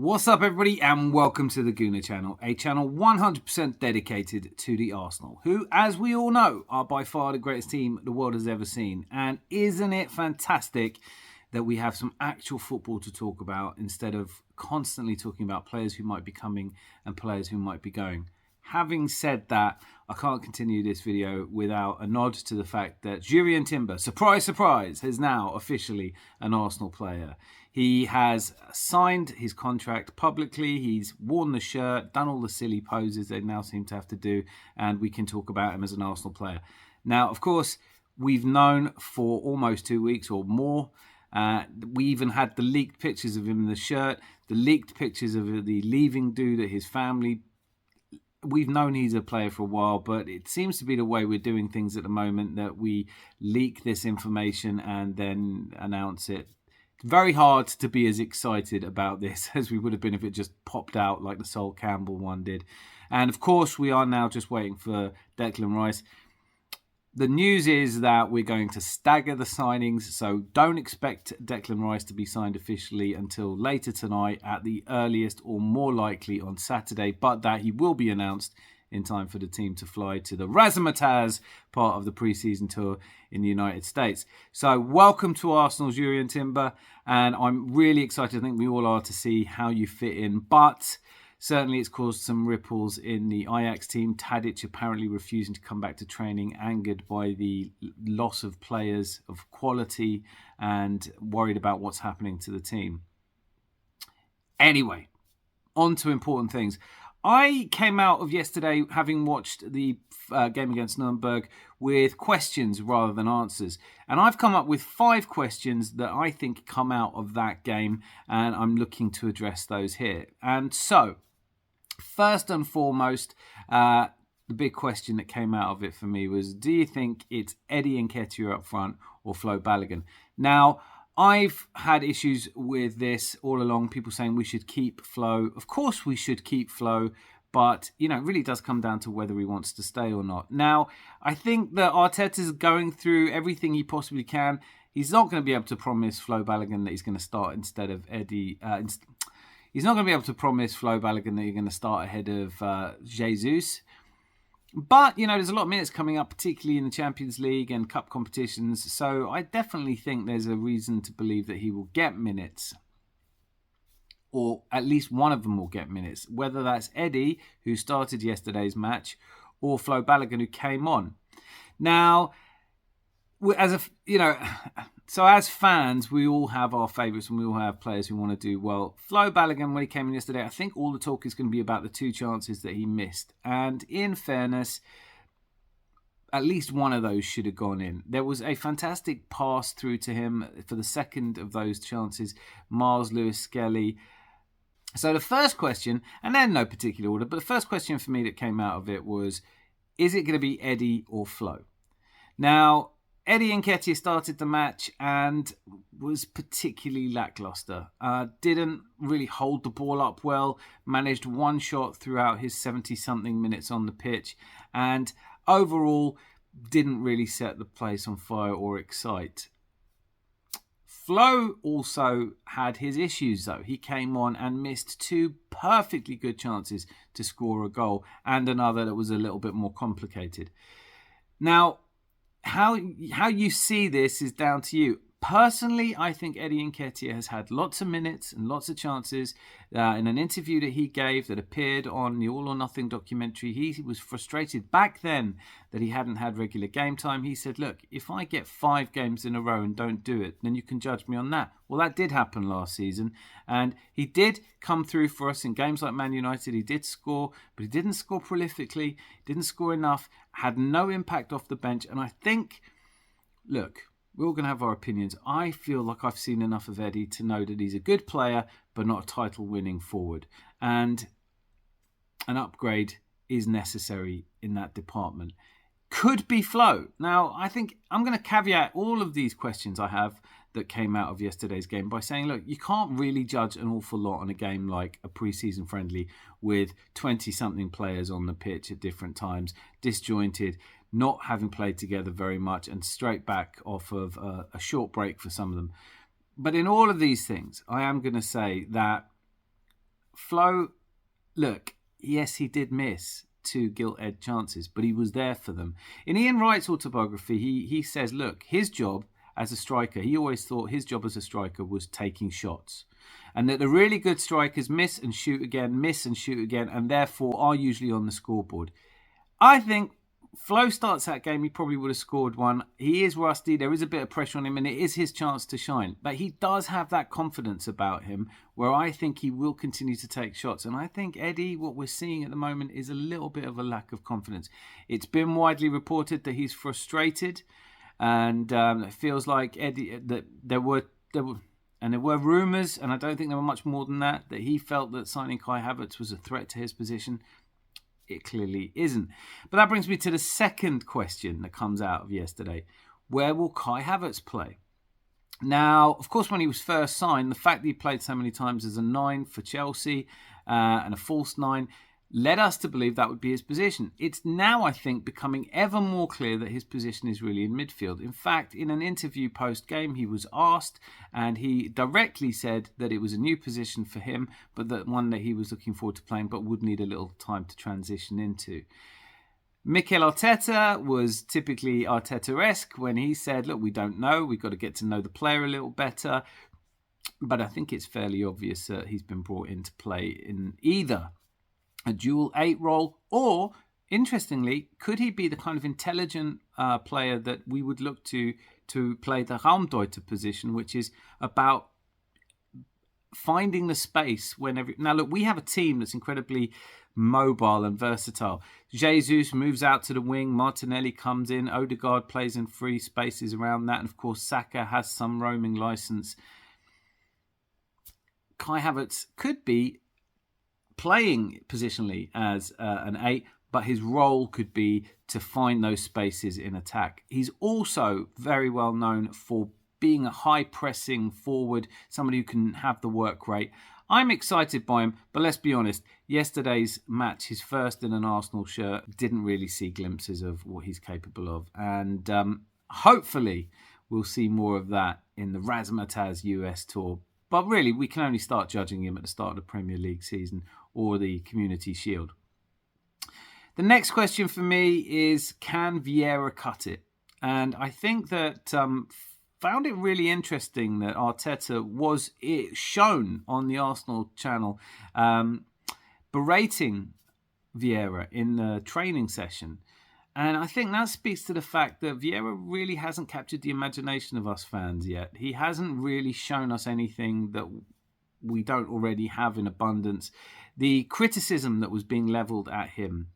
What's up, everybody, and welcome to the Gooner channel, a channel 100% dedicated to the Arsenal, who, as we all know, are by far the greatest team the world has ever seen. And isn't it fantastic that we have some actual football to talk about instead of constantly talking about players who might be coming and players who might be going? Having said that, I can't continue this video without a nod to the fact that Jurrien Timber, surprise, surprise, is now officially an Arsenal player. He has signed his contract publicly. He's worn the shirt, done all the silly poses they now seem to have to do, and we can talk about him as an Arsenal player. Now, of course, we've known for almost 2 weeks or more. We even had the leaked pictures of him in the shirt, the leaked pictures of the leaving dude at his family. We've known he's a player for a while, but it seems to be the way we're doing things at the moment, that we leak this information and then announce it. It's very hard to be as excited about this as we would have been if it just popped out like the Sol Campbell one did. And of course, we are now just waiting for Declan Rice. The news is that we're going to stagger the signings, so don't expect Declan Rice to be signed officially until later tonight at the earliest, or more likely on Saturday, but that he will be announced in time for the team to fly to the Razzmatazz part of the pre-season tour in the United States. So welcome to Arsenal's Jurrien Timber, and I'm really excited, I think we all are, to see how you fit in, but certainly it's caused some ripples in the Ajax team. Tadic apparently refusing to come back to training, angered by the loss of players of quality and worried about what's happening to the team. Anyway, on to important things. I came out of yesterday having watched the game against Nuremberg with questions rather than answers. And I've come up with 5 questions that I think come out of that game, and I'm looking to address those here. And so, first and foremost, the big question that came out of it for me was, do you think it's Eddie Nketiah up front or Flo Balogun? Now, I've had issues with this all along, people saying we should keep Flo. Of course we should keep Flo, but, you know, it really does come down to whether he wants to stay or not. Now, I think that Arteta's going through everything he possibly can. He's not going to be able to promise Flo Balogun that he's going to start instead of Eddie. He's not going to be able to promise Flo Balogun that you're going to start ahead of Jesus. But, you know, there's a lot of minutes coming up, particularly in the Champions League and cup competitions. So I definitely think there's a reason to believe that he will get minutes. Or at least one of them will get minutes. Whether that's Eddie, who started yesterday's match, or Flo Balogun, who came on. Now, so as fans, we all have our favourites and we all have players who want to do well. Flo Balogun, when he came in yesterday, I think all the talk is going to be about the 2 chances that he missed. And in fairness, at least one of those should have gone in. There was a fantastic pass through to him for the second of those chances, Miles Lewis-Skelly. So the first question, and then no particular order, but the first question for me that came out of it was, is it going to be Eddie or Flo? Now, Eddie Nketiah started the match and was particularly lacklustre. Didn't really hold the ball up well, managed 1 shot throughout his 70-something minutes on the pitch, and overall didn't really set the place on fire or excite. Flo also had his issues, though. He came on and missed 2 perfectly good chances to score a goal, and another that was a little bit more complicated. Now, how you see this is down to you. Personally, I think Eddie Nketiah has had lots of minutes and lots of chances. In an interview that he gave that appeared on the All or Nothing documentary, he was frustrated back then that he hadn't had regular game time. He said, look, if I get 5 games in a row and don't do it, then you can judge me on that. Well, that did happen last season. And he did come through for us in games like Man United. He did score, but he didn't score prolifically, didn't score enough, had no impact off the bench. And I think, look, we're all going to have our opinions. I feel like I've seen enough of Eddie to know that he's a good player, but not a title-winning forward. And an upgrade is necessary in that department. Could be Flo. Now, I think I'm going to caveat all of these questions I have that came out of yesterday's game by saying, look, you can't really judge an awful lot on a game like a pre-season friendly with 20-something players on the pitch at different times, disjointed, not having played together very much, and straight back off of a short break for some of them. But in all of these things, I am going to say that Flo, look, yes, he did miss 2 gilt-edged chances, but he was there for them. In Ian Wright's autobiography, he says, look, his job as a striker, he always thought his job as a striker was taking shots. And that the really good strikers miss and shoot again, and therefore are usually on the scoreboard. I think Flo starts that game, he probably would have scored one. He is rusty, there is a bit of pressure on him, and it is his chance to shine. But he does have that confidence about him where I think he will continue to take shots. And I think, Eddie, what we're seeing at the moment is a little bit of a lack of confidence. It's been widely reported that he's frustrated, and it feels like Eddie that there were rumours, and I don't think there were much more than that he felt that signing Kai Havertz was a threat to his position. It clearly isn't. But that brings me to the second question that comes out of yesterday. Where will Kai Havertz play? Now, of course, when he was first signed, the fact that he played so many times as a 9 for Chelsea and a false 9 led us to believe that would be his position. It's now, I think, becoming ever more clear that his position is really in midfield. In fact, in an interview post-game, he was asked, and he directly said that it was a new position for him, but that one that he was looking forward to playing, but would need a little time to transition into. Mikel Arteta was typically Arteta-esque when he said, look, we don't know, we've got to get to know the player a little better. But I think it's fairly obvious that he's been brought in to play in either a dual 8 role, or, interestingly, could he be the kind of intelligent player that we would look to play the Raumdeuter position, which is about finding the space whenever... Now, look, we have a team that's incredibly mobile and versatile. Jesus moves out to the wing, Martinelli comes in, Odegaard plays in free spaces around that, and of course Saka has some roaming license. Kai Havertz could be playing positionally as an 8, but his role could be to find those spaces in attack. He's also very well known for being a high-pressing forward, somebody who can have the work rate. I'm excited by him, but let's be honest, yesterday's match, his first in an Arsenal shirt, didn't really see glimpses of what he's capable of. And hopefully we'll see more of that in the Razzmatazz US tour. But really, we can only start judging him at the start of the Premier League season or the Community Shield. The next question for me is, can Vieira cut it? And I think that found it really interesting that Arteta was shown on the Arsenal channel berating Vieira in the training session. And I think that speaks to the fact that Vieira really hasn't captured the imagination of us fans yet. He hasn't really shown us anything that we don't already have in abundance. The criticism that was being levelled at him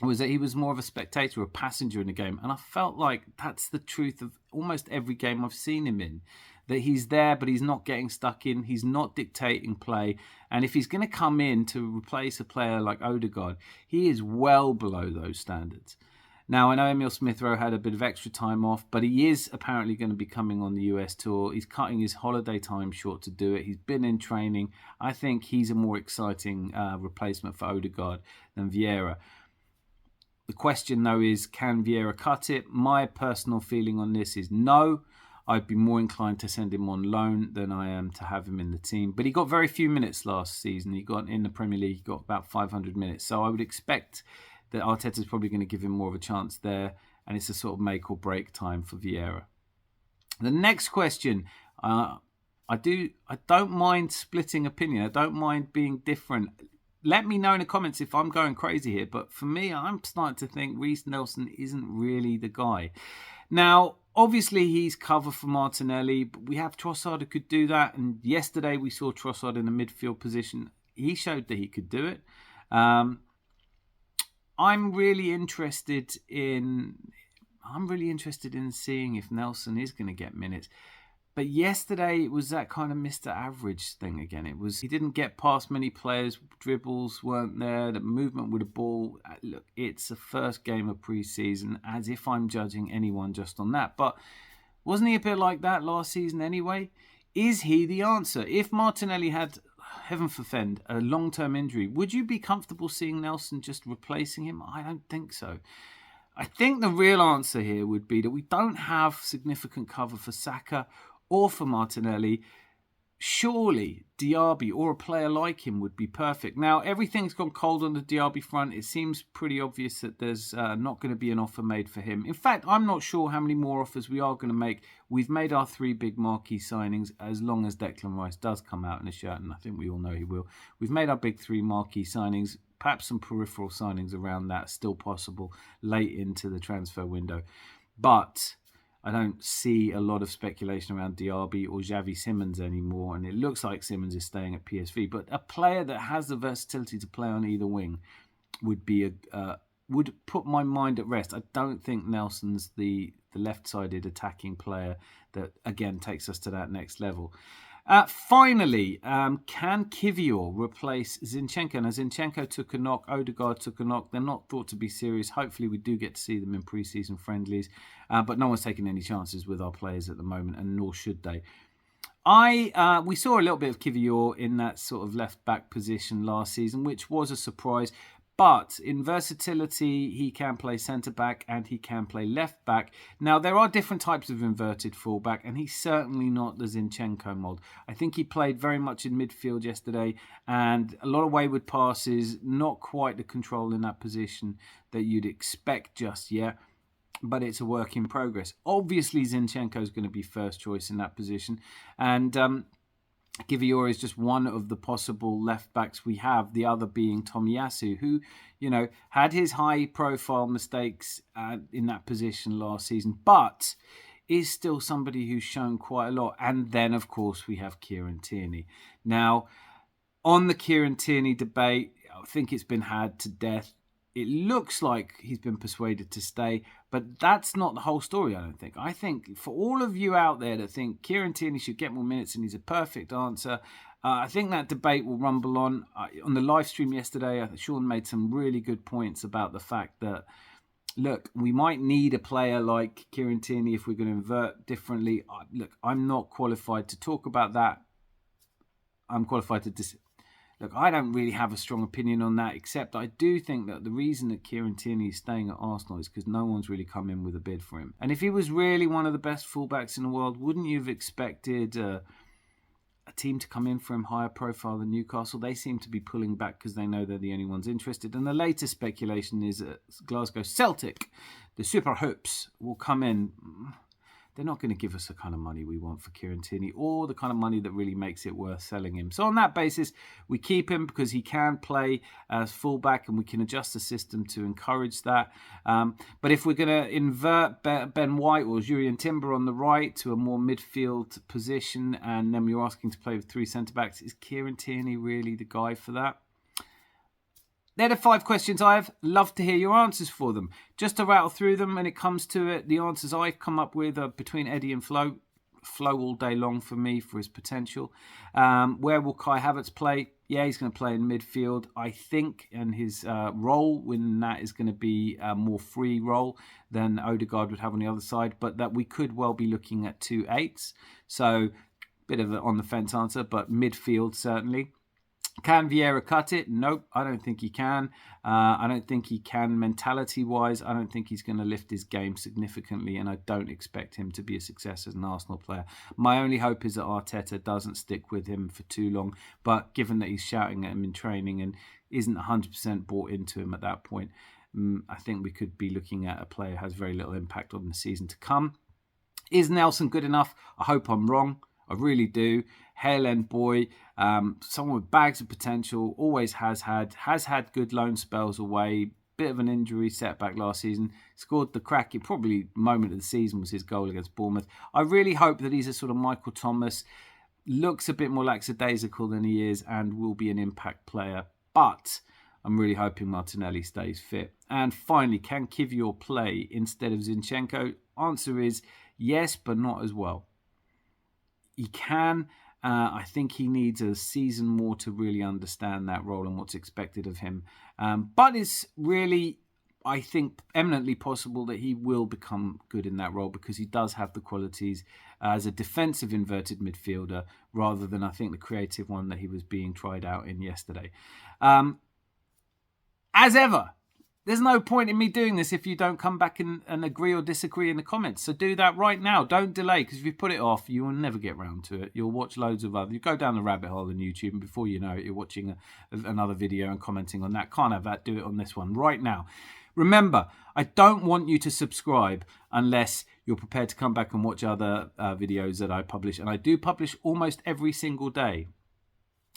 was that he was more of a spectator, a passenger in the game. And I felt like that's the truth of almost every game I've seen him in. That he's there, but he's not getting stuck in. He's not dictating play. And if he's going to come in to replace a player like Odegaard, he is well below those standards. Now, I know Emil Smith-Rowe had a bit of extra time off, but he is apparently going to be coming on the US tour. He's cutting his holiday time short to do it. He's been in training. I think he's a more exciting replacement for Odegaard than Vieira. The question, though, is, can Vieira cut it? My personal feeling on this is no. I'd be more inclined to send him on loan than I am to have him in the team. But he got very few minutes last season. He got in the Premier League, he got about 500 minutes. So I would expect that Arteta's probably going to give him more of a chance there, and it's a sort of make or break time for Vieira. The next question, I don't mind splitting opinion. I don't mind being different. Let me know in the comments if I'm going crazy here, but for me, I'm starting to think Reiss Nelson isn't really the guy. Now, obviously, he's cover for Martinelli, but we have Trossard who could do that, and yesterday we saw Trossard in a midfield position. He showed that he could do it. I'm really interested in seeing if Nelson is going to get minutes. But yesterday it was that kind of Mr. Average thing again. He didn't get past many players, dribbles weren't there, the movement with the ball. Look, it's the first game of pre-season, as if I'm judging anyone just on that. But wasn't he a bit like that last season anyway? Is he the answer? If Martinelli had, heaven forfend, a long-term injury, would you be comfortable seeing Nelson just replacing him? I don't think so. I think the real answer here would be that we don't have significant cover for Saka or for Martinelli. surely Diaby or a player like him would be perfect. Now, everything's gone cold on the Diaby front. It seems pretty obvious that there's not going to be an offer made for him. In fact, I'm not sure how many more offers we are going to make. We've made our 3 big marquee signings, as long as Declan Rice does come out in a shirt, and I think we all know he will. We've made our big 3 marquee signings. Perhaps some peripheral signings around that still possible late into the transfer window. But I don't see a lot of speculation around Diaby or Xavi Simons anymore, and it looks like Simons is staying at PSV. But a player that has the versatility to play on either wing would be would put my mind at rest. I don't think Nelson's the left-sided attacking player that, again, takes us to that next level. Finally, can Kivior replace Zinchenko? Now, Zinchenko took a knock, Odegaard took a knock. They're not thought to be serious. Hopefully, we do get to see them in pre-season friendlies. But no one's taking any chances with our players at the moment, and nor should they. We saw a little bit of Kivior in that sort of left-back position last season, which was a surprise. But in versatility, he can play centre-back and he can play left-back. Now, there are different types of inverted full-back, and he's certainly not the Zinchenko mould. I think he played very much in midfield yesterday, and a lot of wayward passes, not quite the control in that position that you'd expect just yet. But it's a work in progress. Obviously, Zinchenko is going to be first choice in that position. And Kivior is just one of the possible left-backs we have, the other being Tomiyasu, who, had his high-profile mistakes in that position last season, but is still somebody who's shown quite a lot. And then, of course, we have Kieran Tierney. Now, on the Kieran Tierney debate, I think it's been had to death. It looks like he's been persuaded to stay, but that's not the whole story, I don't think. I think for all of you out there that think Kieran Tierney should get more minutes and he's a perfect answer, I think that debate will rumble on. On the live stream yesterday, Sean made some really good points about the fact that, look, we might need a player like Kieran Tierney if we're going to invert differently. Look, I'm not qualified to talk about that. I'm qualified to Look, I don't really have a strong opinion on that, except I do think that the reason that Kieran Tierney is staying at Arsenal is because no one's really come in with a bid for him. And if he was really one of the best fullbacks in the world, wouldn't you have expected a team to come in for him higher profile than Newcastle? They seem to be pulling back because they know they're the only ones interested. And the latest speculation is that Glasgow Celtic, the Super Hoops, will come in. They're not going to give us the kind of money we want for Kieran Tierney or the kind of money that really makes it worth selling him. So on that basis, we keep him because he can play as fullback and we can adjust the system to encourage that. But if we're going to invert Ben White or Jurrien Timber on the right to a more midfield position, and then we're asking to play with 3 centre-backs, is Kieran Tierney really the guy for that? They're the 5 questions I have. Love to hear your answers for them. Just to rattle through them when it comes to it, the answers I've come up with are between Eddie and Flo. Flo all day long for me for his potential. Where will Kai Havertz play? Yeah, he's going to play in midfield, I think, and his role when that is going to be a more free role than Odegaard would have on the other side, but that we could well be looking at 2 8s. So, bit of an on the fence answer, but midfield certainly. Can Vieira cut it? Nope, I don't think he can. I don't think he can mentality-wise. I don't think he's going to lift his game significantly, and I don't expect him to be a success as an Arsenal player. My only hope is that Arteta doesn't stick with him for too long, but given that he's shouting at him in training and isn't 100% bought into him at that point, I think we could be looking at a player who has very little impact on the season to come. Is Nelson good enough? I hope I'm wrong. I really do. Hale End boy, someone with bags of potential, always has had good loan spells away. Bit of an injury setback last season. Scored the cracking, probably moment of the season was his goal against Bournemouth. I really hope that he's a sort of Michael Thomas, looks a bit more lackadaisical than he is and will be an impact player. But I'm really hoping Martinelli stays fit. And finally, can Kivior play instead of Zinchenko? Answer is yes, but not as well. He can. I think he needs a season more to really understand that role and what's expected of him. But it's really, I think, eminently possible that he will become good in that role because he does have the qualities as a defensive inverted midfielder rather than, I think, the creative one that he was being tried out in yesterday. As ever, There's no point in me doing this if you don't come back and agree or disagree in the comments. So do that right now. Don't delay, because if you put it off, you will never get round to it. You'll watch loads of other. You go down the rabbit hole on YouTube, and before you know it, you're watching another video and commenting on that. Can't have that. Do it on this one right now. Remember, I don't want you to subscribe unless you're prepared to come back and watch other videos that I publish. And I do publish almost every single day.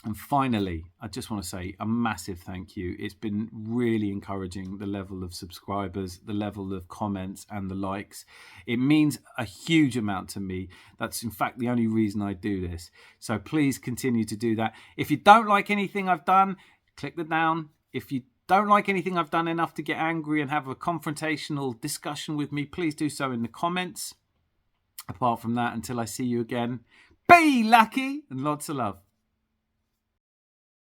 And finally, I just want to say a massive thank you. It's been really encouraging, the level of subscribers, the level of comments and the likes. It means a huge amount to me. That's in fact the only reason I do this. So please continue to do that. If you don't like anything I've done, click the down. If you don't like anything I've done enough to get angry and have a confrontational discussion with me, please do so in the comments. Apart from that, until I see you again, be lucky and lots of love.